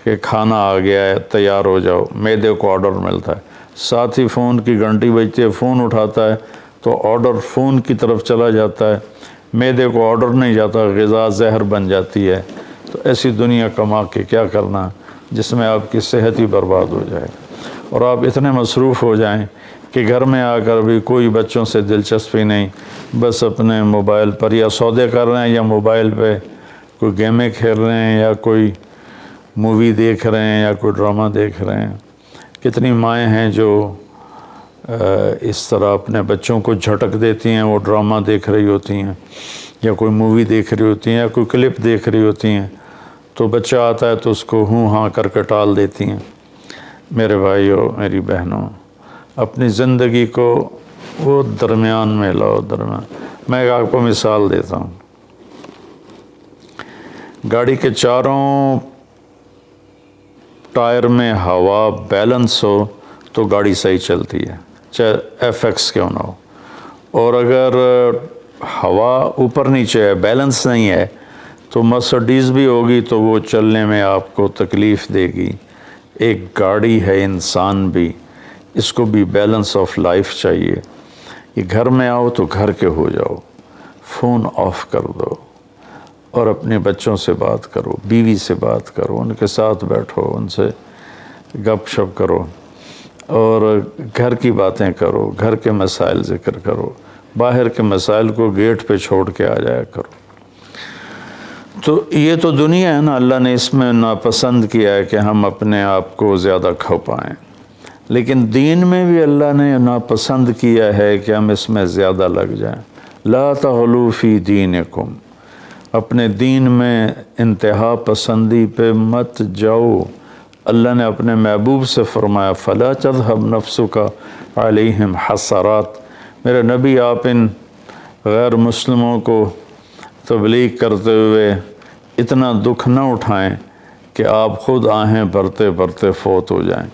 کہ کھانا آ گیا ہے, تیار ہو جاؤ. معدے کو آرڈر ملتا ہے, ساتھ ہی فون کی گھنٹی بجتی ہے, فون اٹھاتا ہے تو آرڈر فون کی طرف چلا جاتا ہے, معدے کو آرڈر نہیں جاتا, غذا زہر بن جاتی ہے. تو ایسی دنیا کما کے کیا کرنا جس میں آپ کی صحت ہی برباد ہو جائے اور آپ اتنے مصروف ہو جائیں کہ گھر میں آ کر بھی کوئی بچوں سے دلچسپی نہیں, بس اپنے موبائل پر یا سودے کر رہے ہیں یا موبائل پہ کوئی گیمیں کھیل رہے ہیں یا کوئی مووی دیکھ رہے ہیں یا کوئی ڈرامہ دیکھ رہے ہیں. کتنی مائیں ہیں جو اس طرح اپنے بچوں کو جھٹک دیتی ہیں, وہ ڈرامہ دیکھ رہی ہوتی ہیں یا کوئی مووی دیکھ رہی ہوتی ہیں یا کوئی کلپ دیکھ رہی ہوتی ہیں, تو بچہ آتا ہے تو اس کو ہوں ہاں کر کے ٹال دیتی ہیں. میرے بھائیو, میری بہنوں, اپنی زندگی کو وہ درمیان میں لاؤ. میں ایک آپ کو مثال دیتا ہوں. گاڑی کے چاروں ٹائر میں ہوا بیلنس ہو تو گاڑی صحیح چلتی ہے, چاہے ایف ایکس کیوں نہ ہو. اور اگر ہوا اوپر نیچے ہے, بیلنس نہیں ہے, تو مرسڈیز بھی ہوگی تو وہ چلنے میں آپ کو تکلیف دے گی. ایک گاڑی ہے, انسان بھی, اس کو بھی بیلنس آف لائف چاہیے. یہ گھر میں آؤ تو گھر کے ہو جاؤ, فون آف کر دو اور اپنے بچوں سے بات کرو, بیوی سے بات کرو, ان کے ساتھ بیٹھو, ان سے گپ شپ کرو اور گھر کی باتیں کرو, گھر کے مسائل ذکر کرو. باہر کے مسائل کو گیٹ پہ چھوڑ کے آ جایا کرو. تو یہ تو دنیا ہے نا, اللہ نے اس میں ناپسند کیا ہے کہ ہم اپنے آپ کو زیادہ کھو پائیں. لیکن دین میں بھی اللہ نے ناپسند کیا ہے کہ ہم اس میں زیادہ لگ جائیں. لا تغلوا فی دینکم, اپنے دین میں انتہا پسندی پہ مت جاؤ. اللہ نے اپنے محبوب سے فرمایا فلا تذهب نفسك علیہم حسرات. میرے نبی, آپ ان غیر مسلموں کو تبلیغ کرتے ہوئے اتنا دکھ نہ اٹھائیں کہ آپ خود آہیں بھرتے بھرتے فوت ہو جائیں.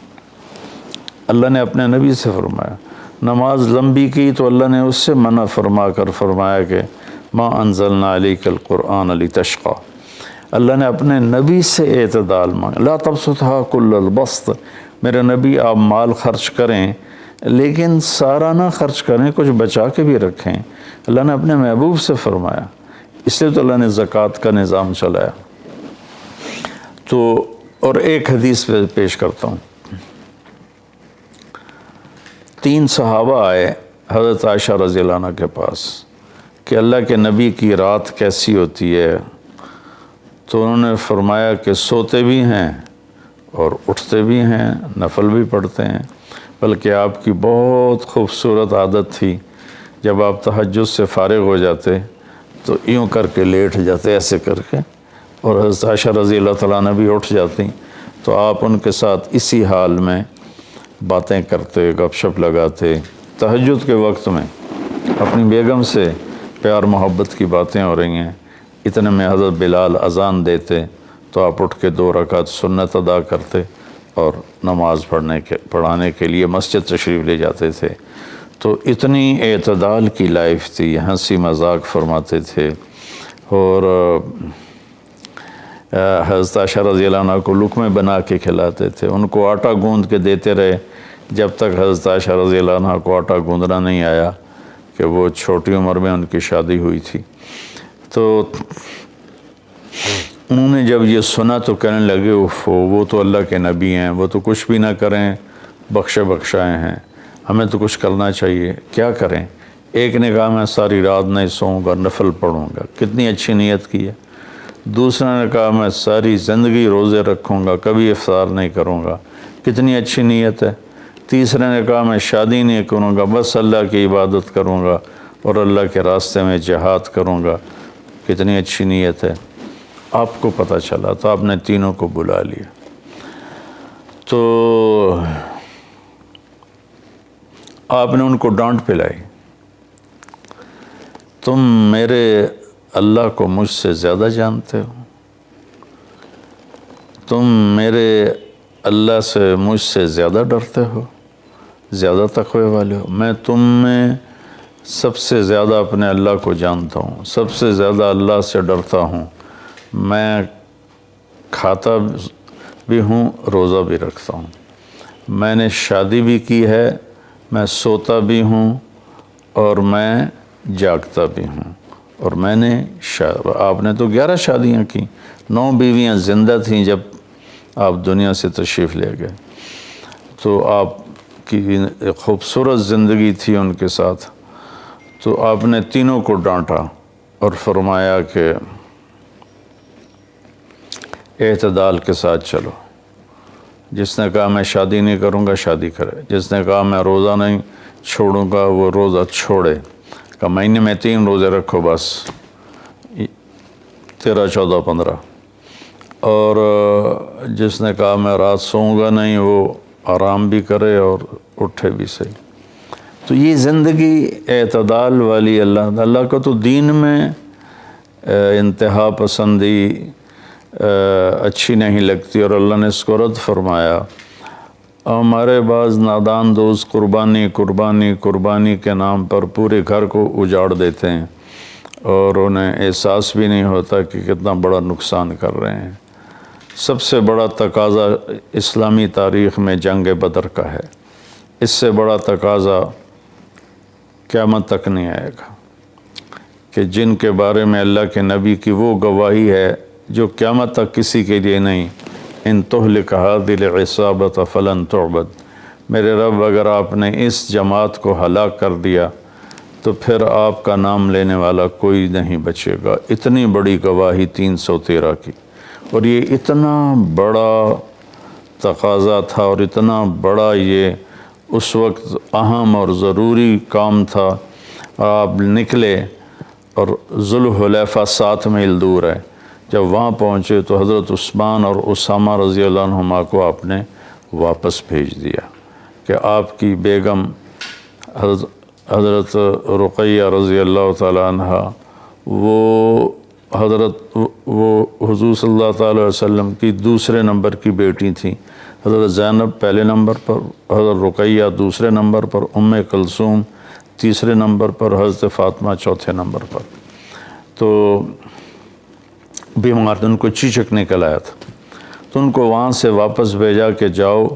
اللہ نے اپنے نبی سے فرمایا. نماز لمبی کی تو اللہ نے اس سے منع فرما کر فرمایا کہ ما انزلنا علیک القرآن لتشقى. اللہ نے اپنے نبی سے اعتدال مانگا. لا تبسطها کل البسط. میرے نبی, آپ مال خرچ کریں لیکن سارا نہ خرچ کریں, کچھ بچا کے بھی رکھیں. اللہ نے اپنے محبوب سے فرمایا. اس لیے تو اللہ نے زکوٰۃ کا نظام چلایا. تو اور ایک حدیث پہ پیش کرتا ہوں. 3 صحابہ آئے حضرت عائشہ رضی اللہ عنہ کے پاس کہ اللہ کے نبی کی رات کیسی ہوتی ہے. تو انہوں نے فرمایا کہ سوتے بھی ہیں اور اٹھتے بھی ہیں, نفل بھی پڑھتے ہیں. بلکہ آپ کی بہت خوبصورت عادت تھی, جب آپ تہجد سے فارغ ہو جاتے تو یوں کر کے لیٹ جاتے, ایسے کر کے, اور حضرت عائشہ رضی اللہ تعالیٰ عنہ بھی اٹھ جاتی تو آپ ان کے ساتھ اسی حال میں باتیں کرتے, گپ شپ لگاتے. تہجد کے وقت میں اپنی بیگم سے پیار محبت کی باتیں ہو رہی ہیں, اتنے میں حضرت بلال اذان دیتے تو آپ اٹھ کے 2 رکعت سنت ادا کرتے اور نماز پڑھانے کے لیے مسجد تشریف لے جاتے تھے. تو اتنی اعتدال کی لائف تھی، ہنسی مذاق فرماتے تھے، اور حضرت عائشہ رضی اللہ عنہ کو لقمے بنا کے کھلاتے تھے، ان کو آٹا گوندھ کے دیتے رہے جب تک حضرت عائشہ رضی اللہ عنہ کو آٹا گوندنا نہیں آیا، کہ وہ چھوٹی عمر میں ان کی شادی ہوئی تھی۔ تو انہوں نے جب یہ سنا تو کہنے لگے وہ تو اللہ کے نبی ہیں، وہ تو کچھ بھی نہ کریں، بخشے بخشائے ہیں، ہمیں تو کچھ کرنا چاہیے، کیا کریں؟ ایک نے کہا میں ساری رات نہیں سوؤں گا، نفل پڑھوں گا، کتنی اچھی نیت کی ہے۔ دوسرے نے کہا میں ساری زندگی روزے رکھوں گا، کبھی افطار نہیں کروں گا، کتنی اچھی نیت ہے۔ تیسرے نے کہا میں شادی نہیں کروں گا، بس اللہ کی عبادت کروں گا اور اللہ کے راستے میں جہاد کروں گا، کتنی اچھی نیت ہے۔ آپ کو پتہ چلا تو آپ نے تینوں کو بلا لیا۔ تو آپ نے ان کو ڈانٹ پلائی، تم میرے اللہ کو مجھ سے زیادہ جانتے ہو، تم میرے اللہ سے مجھ سے زیادہ ڈرتے ہو، زیادہ تقوی والے ہو، میں تم میں سب سے زیادہ اپنے اللہ کو جانتا ہوں، سب سے زیادہ اللہ سے ڈرتا ہوں، میں کھاتا بھی ہوں، روزہ بھی رکھتا ہوں، میں نے شادی بھی کی ہے، میں سوتا بھی ہوں اور میں جاگتا بھی ہوں، اور میں نے آپ نے تو 11 شادیاں کی، 9 بیویاں زندہ تھیں جب آپ دنیا سے تشریف لے گئے، تو آپ کی ایک خوبصورت زندگی تھی ان کے ساتھ۔ تو آپ نے تینوں کو ڈانٹا اور فرمایا کہ اعتدال کے ساتھ چلو، جس نے کہا میں شادی نہیں کروں گا شادی کرے، جس نے کہا میں روزہ نہیں چھوڑوں گا وہ روزہ چھوڑے، کہ مہینے میں 3 روزے رکھو بس، 13، 14، 15، اور جس نے کہا میں رات سوؤں گا نہیں وہ آرام بھی کرے اور اٹھے بھی صحیح۔ تو یہ زندگی اعتدال والی، اللہ کو تو دین میں انتہا پسندی اچھی نہیں لگتی، اور اللہ نے اس کو رد فرمایا۔ ہمارے بعض نادان دوست قربانی قربانی قربانی کے نام پر پورے گھر کو اجاڑ دیتے ہیں، اور انہیں احساس بھی نہیں ہوتا کہ کتنا بڑا نقصان کر رہے ہیں۔ سب سے بڑا تقاضا اسلامی تاریخ میں جنگ بدر کا ہے، اس سے بڑا تقاضا قیامت تک نہیں آئے گا، کہ جن کے بارے میں اللہ کے نبی کی وہ گواہی ہے جو قیامت تک کسی کے لیے نہیں، ان تہلک هذه العصابة فلن تعبد، میرے رب اگر آپ نے اس جماعت کو ہلاک کر دیا تو پھر آپ کا نام لینے والا کوئی نہیں بچے گا۔ اتنی بڑی گواہی 313 کی، اور یہ اتنا بڑا تقاضا تھا اور اتنا بڑا یہ اس وقت اہم اور ضروری کام تھا۔ آپ نکلے اور ذوالحلیفہ 7 میل دور ہے، جب وہاں پہنچے تو حضرت عثمان اور اسامہ رضی اللہ عنہما کو آپ نے واپس بھیج دیا، کہ آپ کی بیگم حضرت رقیہ رضی اللہ تعالیٰ عنہ وہ حضور صلی اللہ تعالیٰ علیہ وسلم کی دوسرے نمبر کی بیٹی تھیں۔ حضرت زینب پہلے نمبر پر، حضرت رقیہ دوسرے نمبر پر، ام کلثوم تیسرے نمبر پر، حضرت فاطمہ چوتھے نمبر پر۔ تو بیمار ان کو چیچک نکل آیا تھا، تو ان کو وہاں سے واپس بھیجا کہ جاؤ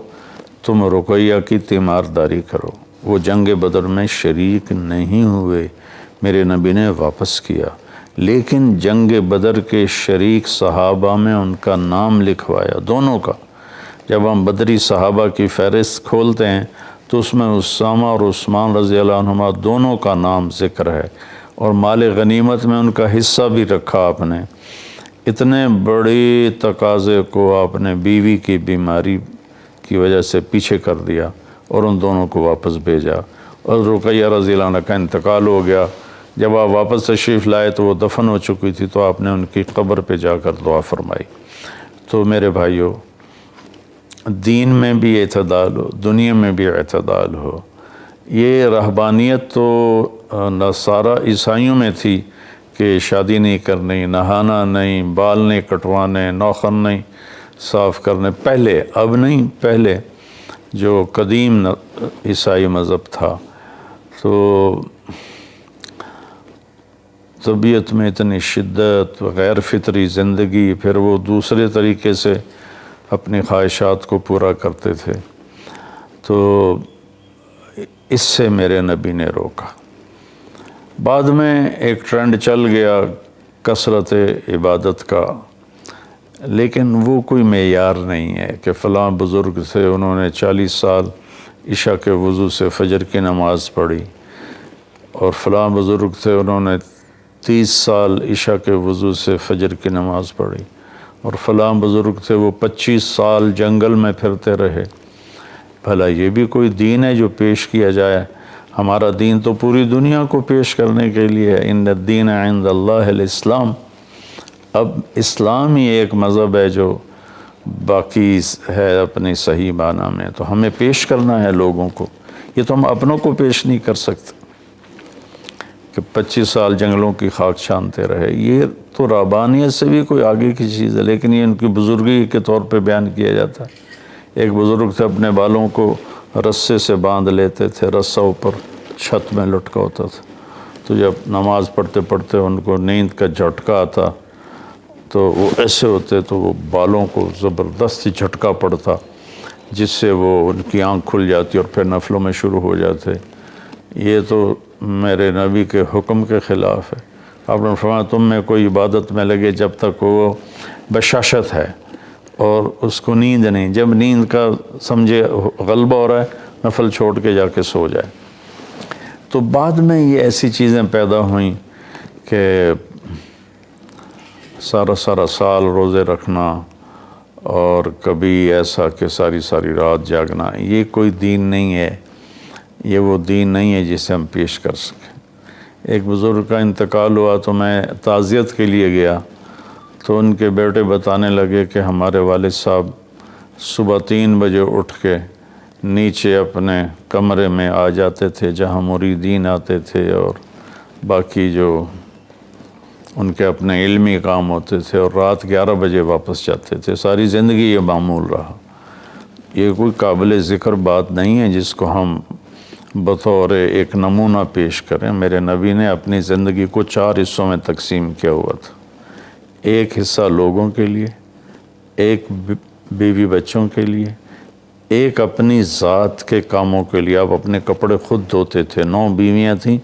تم رقیہ کی تیمارداری کرو۔ وہ جنگ بدر میں شریک نہیں ہوئے، میرے نبی نے واپس کیا، لیکن جنگ بدر کے شریک صحابہ میں ان کا نام لکھوایا، دونوں کا۔ جب ہم بدری صحابہ کی فہرست کھولتے ہیں تو اس میں اسامہ اور عثمان رضی اللہ عنہما دونوں کا نام ذکر ہے، اور مال غنیمت میں ان کا حصہ بھی رکھا آپ نے۔ اتنے بڑے تقاضے کو آپ نے بیوی کی بیماری کی وجہ سے پیچھے کر دیا اور ان دونوں کو واپس بھیجا، اور رقیہ رضی اللہ عنہ کا انتقال ہو گیا۔ جب آپ واپس تشریف لائے تو وہ دفن ہو چکی تھی، تو آپ نے ان کی قبر پہ جا کر دعا فرمائی۔ تو میرے بھائیوں، دین میں بھی اعتدال ہو، دنیا میں بھی اعتدال ہو۔ یہ رہبانیت تو نصارہ عیسائیوں میں تھی کہ شادی نہیں کرنی، نہانا نہیں، بال نہیں کٹوانے، ناخن نہیں صاف کرنے، پہلے، اب نہیں، پہلے جو قدیم عیسائی مذہب تھا۔ تو طبیعت میں اتنی شدت، غیر فطری زندگی، پھر وہ دوسرے طریقے سے اپنی خواہشات کو پورا کرتے تھے، تو اس سے میرے نبی نے روکا۔ بعد میں ایک ٹرینڈ چل گیا کثرت عبادت کا، لیکن وہ کوئی معیار نہیں ہے کہ فلاں بزرگ تھے انہوں نے 40 سال عشاء کے وضو سے فجر کی نماز پڑھی، اور فلاں بزرگ تھے انہوں نے 30 سال عشاء کے وضو سے فجر کی نماز پڑھی، اور فلاں بزرگ تھے وہ 25 سال جنگل میں پھرتے رہے۔ بھلا یہ بھی کوئی دین ہے جو پیش کیا جائے؟ ہمارا دین تو پوری دنیا کو پیش کرنے کے لیے ہے۔ ان الدین عند اللہ الاسلام۔ اب اسلام ہی ایک مذہب ہے جو باقی ہے اپنی صحیح معنی میں، تو ہمیں پیش کرنا ہے لوگوں کو، یہ تو ہم اپنوں کو پیش نہیں کر سکتے کہ 25 سال جنگلوں کی خاک چھانتے رہے۔ یہ تو ربانیت سے بھی کوئی آگے کی چیز ہے، لیکن یہ ان کی بزرگی کے طور پہ بیان کیا جاتا ہے۔ ایک بزرگ تھے اپنے بالوں کو رسے سے باندھ لیتے تھے، رسہ اوپر چھت میں لٹکا ہوتا تھا، تو جب نماز پڑھتے پڑھتے ان کو نیند کا جھٹکا آتا تو وہ ایسے ہوتے تو وہ بالوں کو زبردستی جھٹکا پڑتا، جس سے وہ ان کی آنکھ کھل جاتی اور پھر نفلوں میں شروع ہو جاتے۔ یہ تو میرے نبی کے حکم کے خلاف ہے۔ آپ نے فرمایا تم میں کوئی عبادت میں لگے جب تک وہ بشاشت ہے اور اس کو نیند نہیں، جب نیند کا سمجھے غلبہ ہو رہا ہے نفل چھوڑ کے جا کے سو جائے۔ تو بعد میں یہ ایسی چیزیں پیدا ہوئیں کہ سارا سال روزے رکھنا، اور کبھی ایسا کہ ساری رات جاگنا، یہ کوئی دین نہیں ہے، یہ وہ دین نہیں ہے جسے ہم پیش کر سکیں۔ ایک بزرگ کا انتقال ہوا تو میں تعزیت کے لیے گیا، تو ان کے بیٹے بتانے لگے کہ ہمارے والد صاحب صبح 3 بجے اٹھ کے نیچے اپنے کمرے میں آ جاتے تھے جہاں مریدین آتے تھے اور باقی جو ان کے اپنے علمی کام ہوتے تھے، اور رات 11 بجے واپس جاتے تھے۔ ساری زندگی یہ معمول رہا۔ یہ کوئی قابل ذکر بات نہیں ہے جس کو ہم بطور ایک نمونہ پیش کریں۔ میرے نبی نے اپنی زندگی کو 4 حصوں میں تقسیم کیا ہوا تھا۔ ایک حصہ لوگوں کے لیے، ایک بیوی بچوں کے لیے، ایک اپنی ذات کے کاموں کے لیے۔ آپ اپنے کپڑے خود دھوتے تھے، 9 بیویاں تھیں،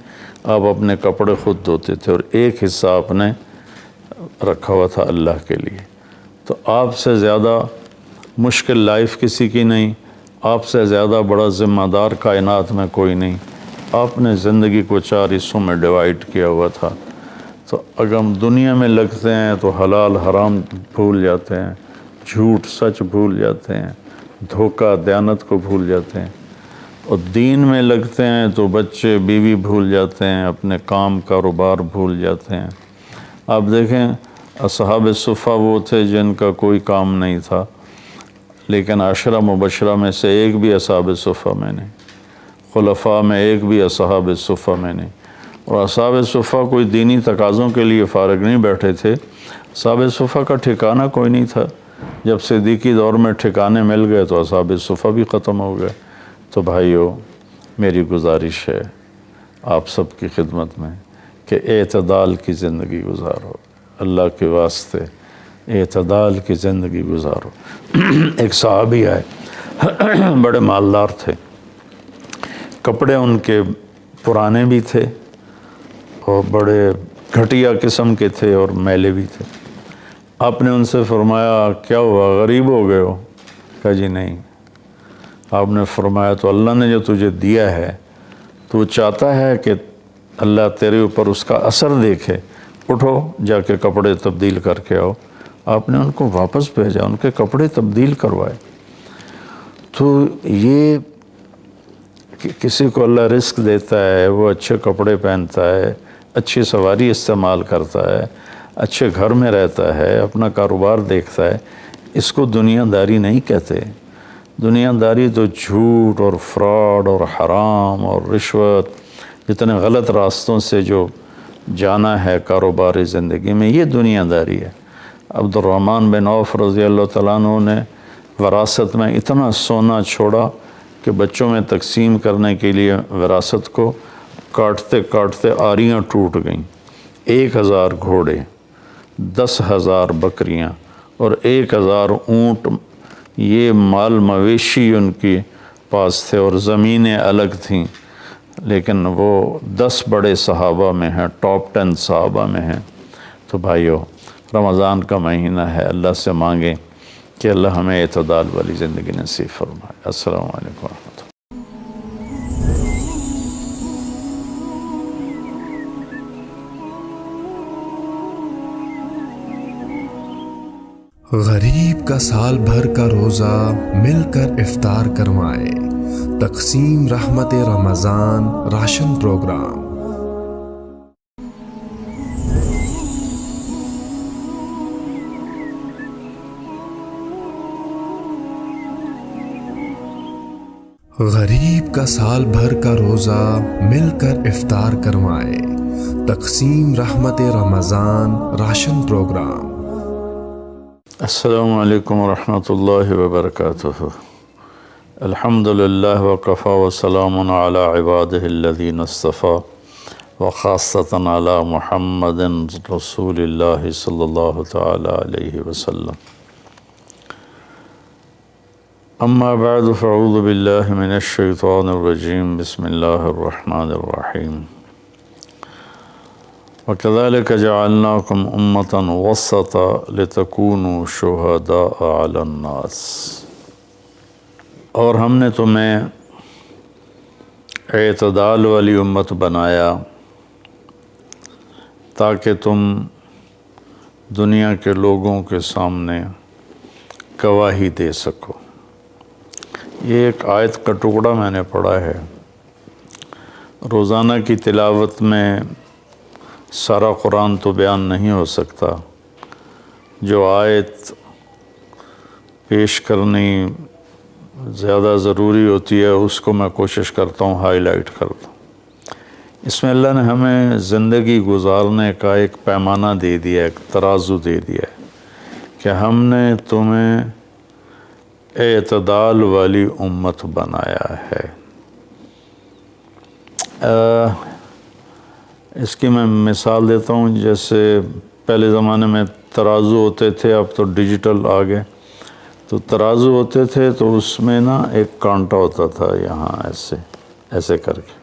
آپ اپنے کپڑے خود دھوتے تھے، اور ایک حصہ آپ نے رکھا ہوا تھا اللہ کے لیے۔ تو آپ سے زیادہ مشکل لائف کسی کی نہیں، آپ سے زیادہ بڑا ذمہ دار کائنات میں کوئی نہیں۔ آپ نے زندگی کو 4 حصوں میں ڈیوائیڈ کیا ہوا تھا۔ تو اگر ہم دنیا میں لگتے ہیں تو حلال حرام بھول جاتے ہیں، جھوٹ سچ بھول جاتے ہیں، دھوکہ دیانت کو بھول جاتے ہیں، اور دین میں لگتے ہیں تو بچے بیوی بھول جاتے ہیں، اپنے کام کاروبار بھول جاتے ہیں۔ آپ دیکھیں اصحاب صفہ وہ تھے جن کا کوئی کام نہیں تھا، لیکن 10 مبشرہ میں سے ایک بھی اصحاب صفہ میں نہیں، خلفاء میں ایک بھی اصحاب صفہ میں نہیں۔ اور اصحاب صفہ کوئی دینی تقاضوں کے لیے فارغ نہیں بیٹھے تھے، اصحاب صفہ کا ٹھکانہ کوئی نہیں تھا۔ جب صدیقی دور میں ٹھکانے مل گئے تو اصحاب صفہ بھی ختم ہو گئے۔ تو بھائیو، میری گزارش ہے آپ سب کی خدمت میں کہ اعتدال کی زندگی گزارو، اللہ کے واسطے اعتدال کی زندگی گزارو۔ ایک صحابی آئے، بڑے مالدار تھے، کپڑے ان کے پرانے بھی تھے اور بڑے گھٹیا قسم کے تھے اور میلے بھی تھے۔ آپ نے ان سے فرمایا کیا ہوا، غریب ہو گئے ہو؟ کہا جی نہیں۔ آپ نے فرمایا تو اللہ نے جو تجھے دیا ہے تو چاہتا ہے کہ اللہ تیرے اوپر اس کا اثر دیکھے، اٹھو جا کے کپڑے تبدیل کر کے آؤ۔ آپ نے ان کو واپس بھیجا، ان کے کپڑے تبدیل کروائے۔ تو یہ کسی کو اللہ رزق دیتا ہے، وہ اچھے کپڑے پہنتا ہے، اچھی سواری استعمال کرتا ہے، اچھے گھر میں رہتا ہے، اپنا کاروبار دیکھتا ہے، اس کو دنیا داری نہیں کہتے۔ دنیا داری تو جھوٹ اور فراڈ اور حرام اور رشوت، جتنے غلط راستوں سے جو جانا ہے کاروباری زندگی میں، یہ دنیا داری ہے۔ عبد الرحمن بن عوف رضی اللہ تعالیٰ عنہ نے وراثت میں اتنا سونا چھوڑا کہ بچوں میں تقسیم کرنے کے لیے وراثت کو کاٹتے کاٹتے آریاں ٹوٹ گئیں، 1000 گھوڑے، 10,000 بکریاں اور 1000 اونٹ، یہ مال مویشی ان کے پاس تھے، اور زمینیں الگ تھیں، لیکن وہ 10 بڑے صحابہ میں ہیں، ٹاپ 10 صحابہ میں ہیں۔ تو بھائیو، رمضان کا مہینہ ہے، اللہ سے مانگیں کہ اللہ ہمیں اعتدال والی زندگی نصیب فرمائے۔ السلام علیکم ورحمۃ اللہ۔ غریب کا سال بھر کا روزہ مل کر افطار کروائے، تقسیم رحمت رمضان راشن پروگرام۔ غریب کا سال بھر کا روزہ مل کر افطار کروائے، تقسیم رحمت رمضان راشن پروگرام۔ السلام علیکم ورحمۃ اللہ وبرکاتہ۔ الحمد للہ وکفیٰ وسلام علی عبادہ الذین اصطفیٰ وخاصۃ علی محمد رسول اللہ صلی اللہ تعالی علیہ وسلم۔ اما بعد فاعوذ باللہ من الشیطان الرجیم، بسم اللہ الرحمن الرحیم۔ وَكَذَلِكَ جَعَلْنَاكُمْ أُمَّةً وَسَطًا لِتَكُونُوا شُهَدَاءَ عَلَى النَّاسِ، اور ہم نے تمہیں اعتدال والی امت بنایا تاکہ تم دنیا کے لوگوں کے سامنے گواہی دے سکو۔ یہ ایک آیت کا ٹکڑا میں نے پڑھا ہے۔ روزانہ کی تلاوت میں سارا قرآن تو بیان نہیں ہو سکتا، جو آیت پیش کرنی زیادہ ضروری ہوتی ہے اس کو میں کوشش کرتا ہوں ہائی لائٹ کر دوں۔ اس میں اللہ نے ہمیں زندگی گزارنے کا ایک پیمانہ دے دیا، ایک ترازو دے دیا ہے کہ ہم نے تمہیں اعتدال والی امت بنایا ہے۔ اس کی میں مثال دیتا ہوں، جیسے پہلے زمانے میں ترازو ہوتے تھے، اب تو ڈیجیٹل آ گئے۔ تو ترازو ہوتے تھے تو اس میں نا ایک کانٹا ہوتا تھا، یہاں ایسے کر کے،